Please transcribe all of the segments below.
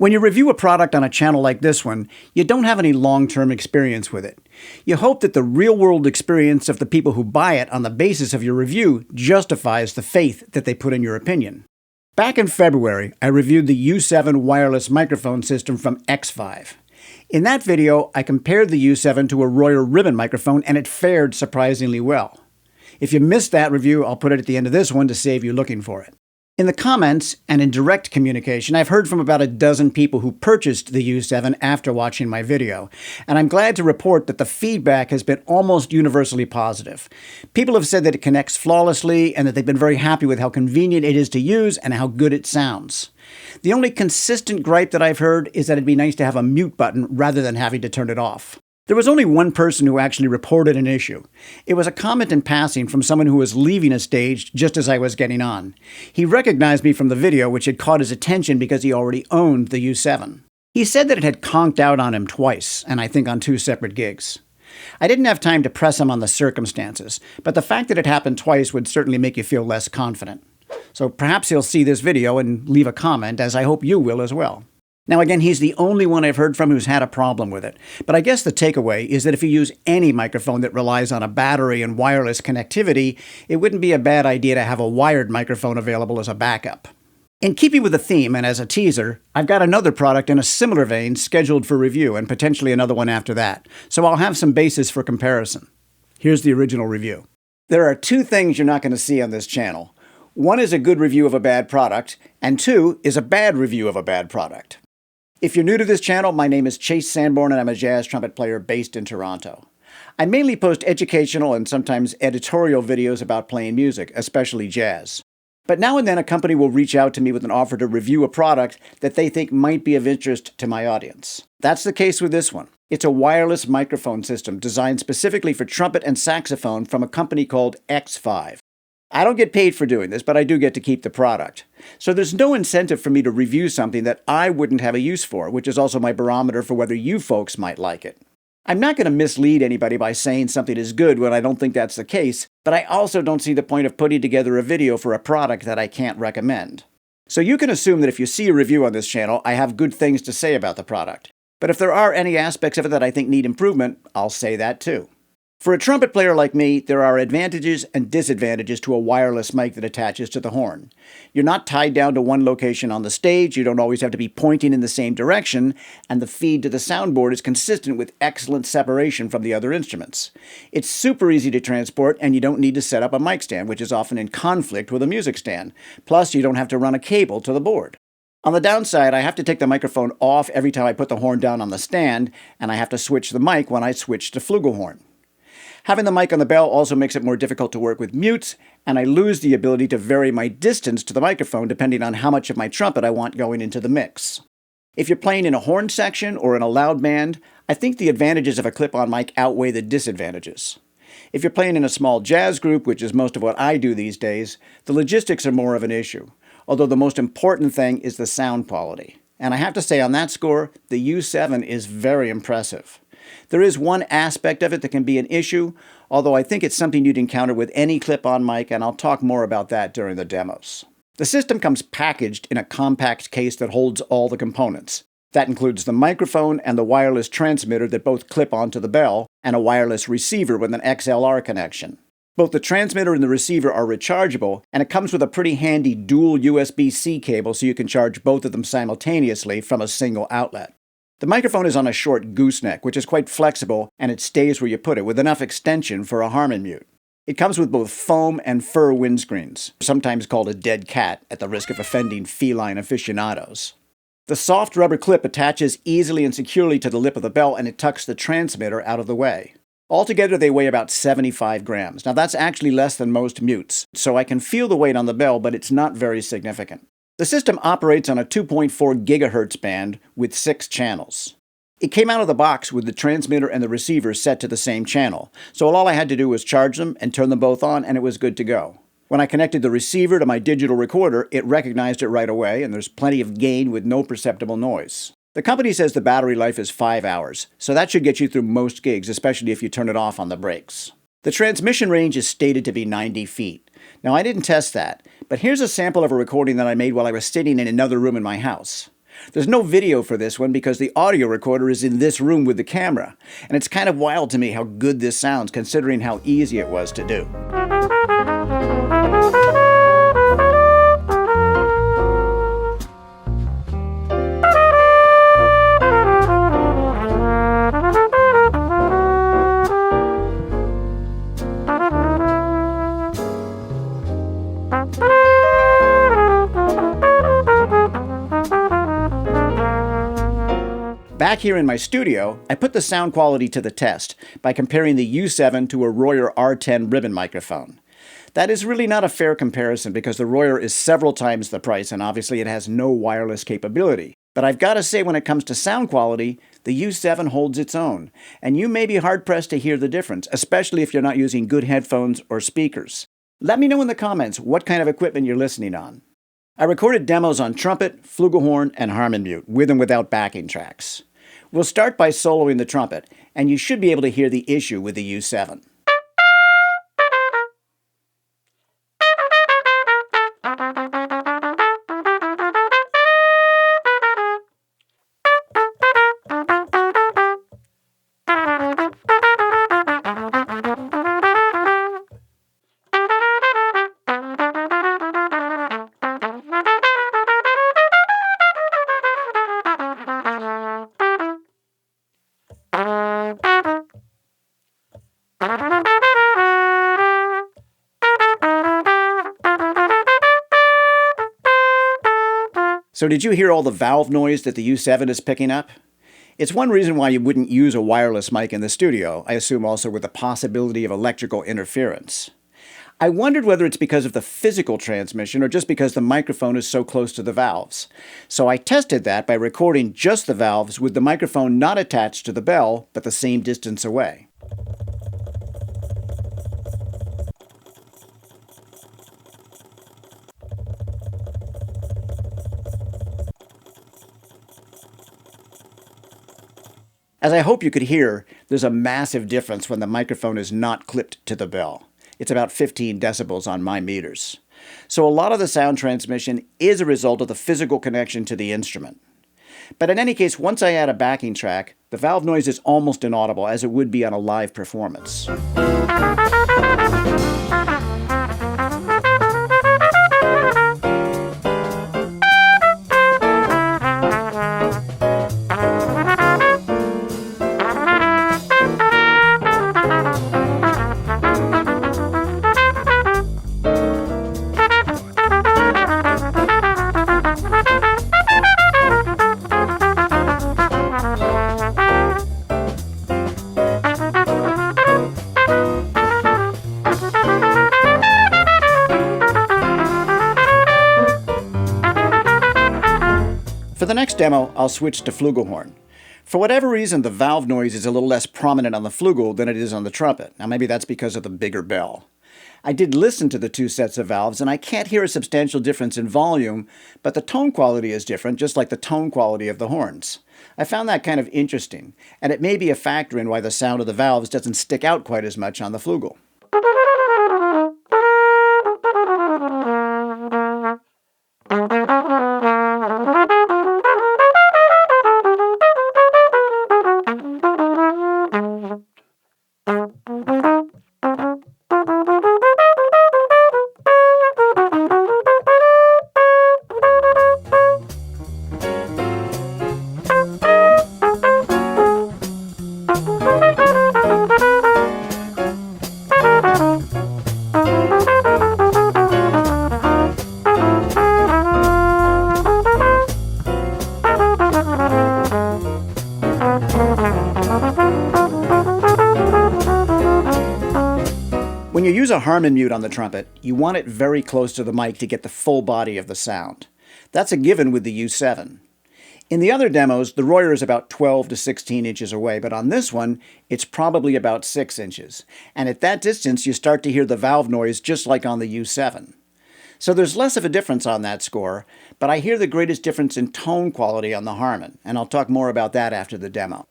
When you review a product on a channel like this one, you don't have any long-term experience with it. You hope that the real-world experience of the people who buy it on the basis of your review justifies the faith that they put in your opinion. Back in February, I reviewed the U7 wireless microphone system from Xvive. In that video, I compared the U7 to a Royer ribbon microphone, and it fared surprisingly well. If you missed that review, I'll put it at the end of this one to save you looking for it. In the comments and in direct communication, I've heard from about a dozen people who purchased the U7 after watching my video, and I'm glad to report that the feedback has been almost universally positive. People have said that it connects flawlessly and that they've been very happy with how convenient it is to use and how good it sounds. The only consistent gripe that I've heard is that it'd be nice to have a mute button rather than having to turn it off. There was only one person who actually reported an issue. It was a comment in passing from someone who was leaving a stage just as I was getting on. He recognized me from the video, which had caught his attention because he already owned the U7. He said that it had conked out on him twice, and I think on 2 separate gigs. I didn't have time to press him on the circumstances, but the fact that it happened twice would certainly make you feel less confident. So perhaps he'll see this video and leave a comment, as I hope you will as well. Now again, he's the only one I've heard from who's had a problem with it, but I guess the takeaway is that if you use any microphone that relies on a battery and wireless connectivity, it wouldn't be a bad idea to have a wired microphone available as a backup. In keeping with the theme and as a teaser, I've got another product in a similar vein scheduled for review and potentially another one after that, so I'll have some basis for comparison. Here's the original review. There are 2 things you're not going to see on this channel. 1 is a good review of a bad product, and 2 is a bad review of a bad product. If you're new to this channel, my name is Chase Sanborn and I'm a jazz trumpet player based in Toronto. I mainly post educational and sometimes editorial videos about playing music, especially jazz. But now and then a company will reach out to me with an offer to review a product that they think might be of interest to my audience. That's the case with this one. It's a wireless microphone system designed specifically for trumpet and saxophone from a company called Xvive. I don't get paid for doing this, but I do get to keep the product. So there's no incentive for me to review something that I wouldn't have a use for, which is also my barometer for whether you folks might like it. I'm not going to mislead anybody by saying something is good when I don't think that's the case, but I also don't see the point of putting together a video for a product that I can't recommend. So you can assume that if you see a review on this channel, I have good things to say about the product. But if there are any aspects of it that I think need improvement, I'll say that too. For a trumpet player like me, there are advantages and disadvantages to a wireless mic that attaches to the horn. You're not tied down to one location on the stage, you don't always have to be pointing in the same direction, and the feed to the soundboard is consistent with excellent separation from the other instruments. It's super easy to transport, and you don't need to set up a mic stand, which is often in conflict with a music stand. Plus, you don't have to run a cable to the board. On the downside, I have to take the microphone off every time I put the horn down on the stand, and I have to switch the mic when I switch to flugelhorn. Having the mic on the bell also makes it more difficult to work with mutes, and I lose the ability to vary my distance to the microphone depending on how much of my trumpet I want going into the mix. If you're playing in a horn section or in a loud band, I think the advantages of a clip-on mic outweigh the disadvantages. If you're playing in a small jazz group, which is most of what I do these days, the logistics are more of an issue, although the most important thing is the sound quality. And I have to say on that score, the U7 is very impressive. There is one aspect of it that can be an issue, although I think it's something you'd encounter with any clip-on mic, and I'll talk more about that during the demos. The system comes packaged in a compact case that holds all the components. That includes the microphone and the wireless transmitter that both clip onto the bell, and a wireless receiver with an XLR connection. Both the transmitter and the receiver are rechargeable, and it comes with a pretty handy dual USB-C cable so you can charge both of them simultaneously from a single outlet. The microphone is on a short gooseneck, which is quite flexible, and it stays where you put it, with enough extension for a Harmon mute. It comes with both foam and fur windscreens, sometimes called a dead cat, at the risk of offending feline aficionados. The soft rubber clip attaches easily and securely to the lip of the bell, and it tucks the transmitter out of the way. Altogether, they weigh about 75 grams. Now, that's actually less than most mutes, so I can feel the weight on the bell, but it's not very significant. The system operates on a 2.4 gigahertz band with 6 channels. It came out of the box with the transmitter and the receiver set to the same channel, so all I had to do was charge them and turn them both on, and it was good to go. When I connected the receiver to my digital recorder, it recognized it right away, and there's plenty of gain with no perceptible noise. The company says the battery life is 5 hours, so that should get you through most gigs, especially if you turn it off on the brakes. The transmission range is stated to be 90 feet. Now, I didn't test that, but here's a sample of a recording that I made while I was sitting in another room in my house. There's no video for this one because the audio recorder is in this room with the camera, and it's kind of wild to me how good this sounds considering how easy it was to do. Back here in my studio, I put the sound quality to the test by comparing the U7 to a Royer R10 ribbon microphone. That is really not a fair comparison because the Royer is several times the price and obviously it has no wireless capability. But I've got to say when it comes to sound quality, the U7 holds its own, and you may be hard-pressed to hear the difference, especially if you're not using good headphones or speakers. Let me know in the comments what kind of equipment you're listening on. I recorded demos on trumpet, flugelhorn, and Harmon mute, with and without backing tracks. We'll start by soloing the trumpet, and you should be able to hear the issue with the U7. So did you hear all the valve noise that the U7 is picking up? It's one reason why you wouldn't use a wireless mic in the studio, I assume also with the possibility of electrical interference. I wondered whether it's because of the physical transmission or just because the microphone is so close to the valves. So I tested that by recording just the valves with the microphone not attached to the bell, but the same distance away. As I hope you could hear, there's a massive difference when the microphone is not clipped to the bell. It's about 15 decibels on my meters. So a lot of the sound transmission is a result of the physical connection to the instrument. But in any case, once I add a backing track, the valve noise is almost inaudible as it would be on a live performance. For the next demo, I'll switch to flugelhorn. For whatever reason, the valve noise is a little less prominent on the flugel than it is on the trumpet. Now maybe that's because of the bigger bell. I did listen to the two sets of valves, and I can't hear a substantial difference in volume, but the tone quality is different, just like the tone quality of the horns. I found that kind of interesting, and it may be a factor in why the sound of the valves doesn't stick out quite as much on the flugel. When you use a Harmon mute on the trumpet, you want it very close to the mic to get the full body of the sound. That's a given with the U7. In the other demos, the Royer is about 12 to 16 inches away, but on this one, it's probably about 6 inches. And at that distance, you start to hear the valve noise just like on the U7. So there's less of a difference on that score, but I hear the greatest difference in tone quality on the Harmon, and I'll talk more about that after the demo.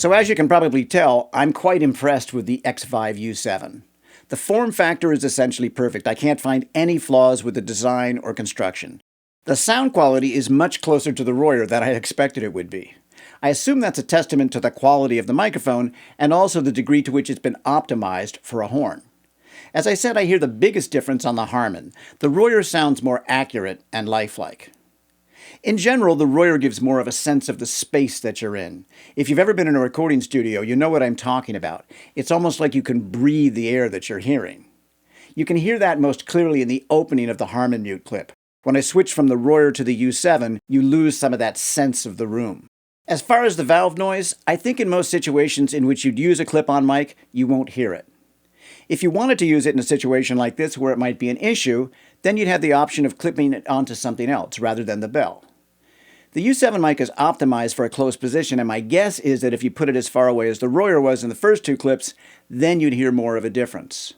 So as you can probably tell, I'm quite impressed with the Xvive U7. The form factor is essentially perfect. I can't find any flaws with the design or construction. The sound quality is much closer to the Royer than I expected it would be. I assume that's a testament to the quality of the microphone and also the degree to which it's been optimized for a horn. As I said, I hear the biggest difference on the Harman. The Royer sounds more accurate and lifelike. In general, the Royer gives more of a sense of the space that you're in. If you've ever been in a recording studio, you know what I'm talking about. It's almost like you can breathe the air that you're hearing. You can hear that most clearly in the opening of the Harman mute clip. When I switch from the Royer to the U7, you lose some of that sense of the room. As far as the valve noise, I think in most situations in which you'd use a clip-on mic, you won't hear it. If you wanted to use it in a situation like this where it might be an issue, then you'd have the option of clipping it onto something else rather than the bell. The U7 mic is optimized for a close position, and my guess is that if you put it as far away as the Royer was in the first two clips, then you'd hear more of a difference.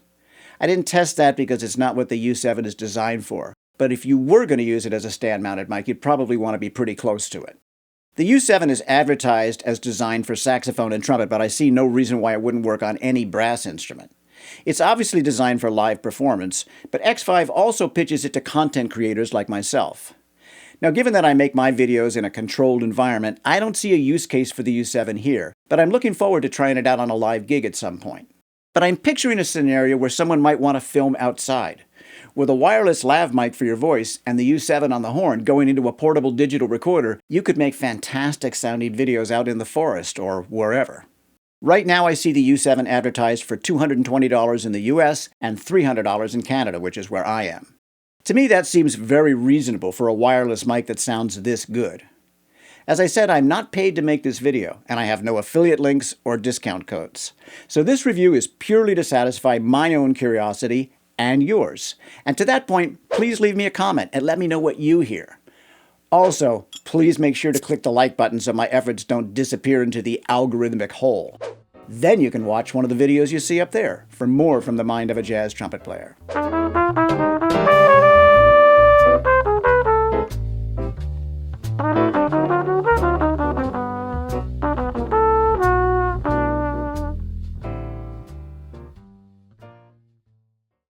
I didn't test that because it's not what the U7 is designed for, but if you were going to use it as a stand-mounted mic, you'd probably want to be pretty close to it. The U7 is advertised as designed for saxophone and trumpet, but I see no reason why it wouldn't work on any brass instrument. It's obviously designed for live performance, but Xvive also pitches it to content creators like myself. Now, given that I make my videos in a controlled environment, I don't see a use case for the U7 here, but I'm looking forward to trying it out on a live gig at some point. But I'm picturing a scenario where someone might want to film outside. With a wireless lav mic for your voice and the U7 on the horn going into a portable digital recorder, you could make fantastic sounding videos out in the forest or wherever. Right now I see the U7 advertised for $220 in the US and $300 in Canada, which is where I am. To me, that seems very reasonable for a wireless mic that sounds this good. As I said, I'm not paid to make this video, and I have no affiliate links or discount codes. So this review is purely to satisfy my own curiosity and yours. And to that point, please leave me a comment and let me know what you hear. Also, please make sure to click the like button so my efforts don't disappear into the algorithmic hole. Then you can watch one of the videos you see up there for more from the mind of a jazz trumpet player.